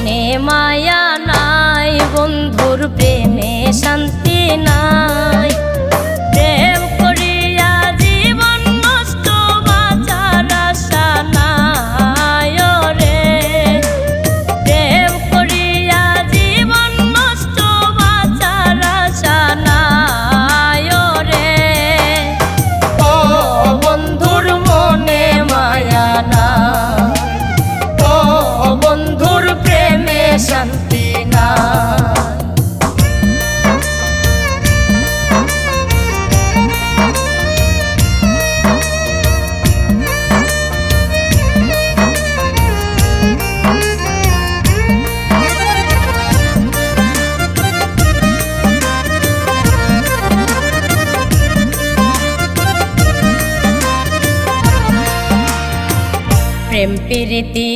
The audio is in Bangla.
মনে মায়া নাই, বন্ধুর প্রেমে শান্তি নাই। প্রেম করিয়া জীবন নষ্ট, বাঁচার আশা নাই রে। প্রেম করিয়া জীবন নষ্ট, বাঁচার আশা নাই রে। ও বন্ধুর মনে মায়া নাই, ও বন্ধুর প্রেমে শান্তি নাই। প্রেম প্রীতি